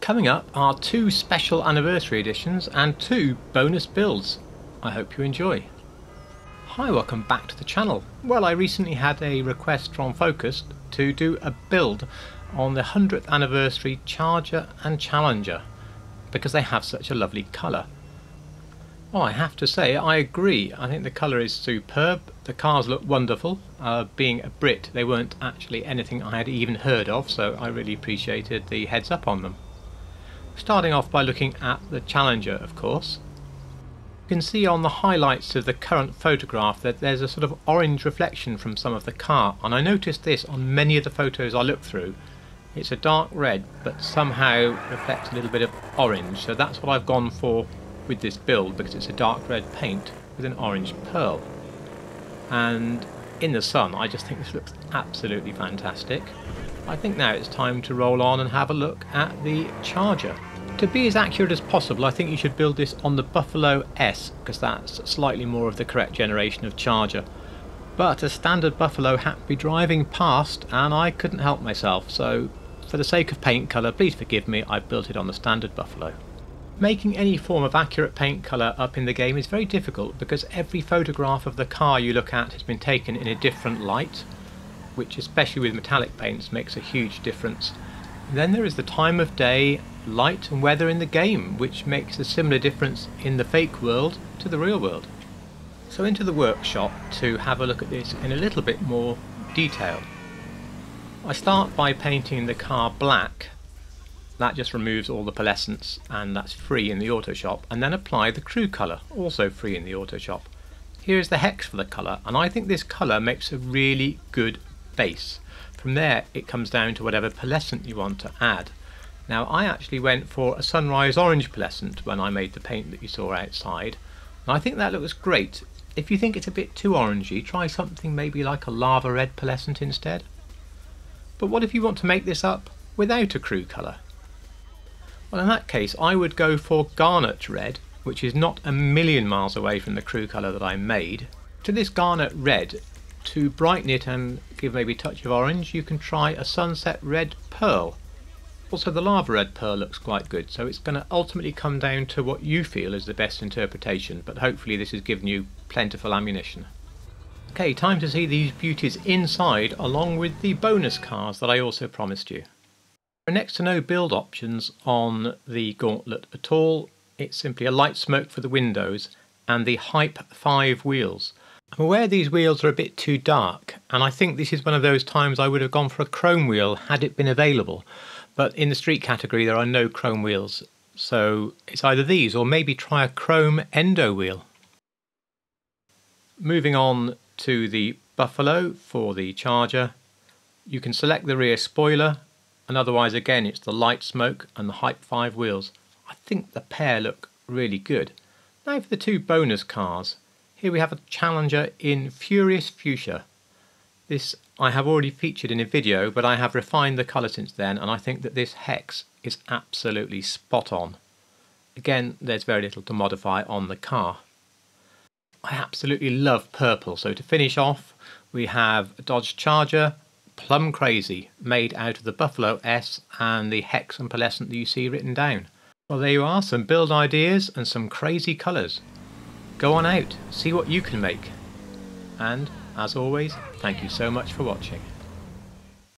Coming up are two special anniversary editions and two bonus builds. I hope you enjoy. Hi, welcome back to the channel. Well, I recently had a request from Focus to do a build on the 100th anniversary Charger and Challenger because they have such a lovely colour. Well, I have to say, I agree. I think the colour is superb. The cars look wonderful. Being a Brit, they weren't actually anything I had even heard of, so I really appreciated the heads up on them. Starting off by looking at the Challenger, of course. You can see on the highlights of the current photograph that there's a sort of orange reflection from some of the car, and I noticed this on many of the photos I looked through. It's a dark red but somehow reflects a little bit of orange, so that's what I've gone for with this build, because it's a dark red paint with an orange pearl. And in the sun I just think this looks absolutely fantastic. I think now it's time to roll on and have a look at the Charger. To be as accurate as possible, I think you should build this on the Buffalo S, because that's slightly more of the correct generation of Charger. But a standard Buffalo happened to be driving past and I couldn't help myself, so for the sake of paint colour, please forgive me, I built it on the standard Buffalo. Making any form of accurate paint colour up in the game is very difficult because every photograph of the car you look at has been taken in a different light, which especially with metallic paints makes a huge difference. And then there is the time of day, light and weather in the game, which makes a similar difference in the fake world to the real world. So into the workshop to have a look at this in a little bit more detail. I start by painting the car black. That just removes all the pearlescence and that's free in the auto shop, and then apply the crew colour, also free in the auto shop. Here is the hex for the colour, and I think this colour makes a really good base. From there it comes down to whatever pearlescent you want to add. Now I actually went for a sunrise orange pearlescent when I made the paint that you saw outside, and I think that looks great. If you think it's a bit too orangey, try something maybe like a lava red pearlescent instead. But what if you want to make this up without a crew colour? Well, in that case I would go for Garnet Red, which is not a million miles away from the crew colour that I made. To this Garnet Red, to brighten it and give maybe a touch of orange, you can try a Sunset Red Pearl. Also the Lava Red Pearl looks quite good, so it's going to ultimately come down to what you feel is the best interpretation, but hopefully this has given you plentiful ammunition. Okay, time to see these beauties inside along with the bonus cars that I also promised you. There are next to no build options on the Gauntlet at all. It's simply a light smoke for the windows and the Hype 5 wheels. I'm aware these wheels are a bit too dark, and I think this is one of those times I would have gone for a chrome wheel had it been available, but in the street category there are no chrome wheels, so it's either these or maybe try a chrome endo wheel. Moving on to the Buffalo for the Charger, you can select the rear spoiler, and otherwise again it's the light smoke and the Hype 5 wheels. I think the pair look really good. Now for the two bonus cars. Here we have a Challenger in Furious Fuchsia. This I have already featured in a video, but I have refined the colour since then, and I think that this hex is absolutely spot on. Again, there's very little to modify on the car. I absolutely love purple, so to finish off we have a Dodge Charger Plum Crazy, made out of the Buffalo S and the hex and pearlescent that you see written down. Well, there you are, some build ideas and some crazy colours. Go on out, see what you can make. And, as always, thank you so much for watching.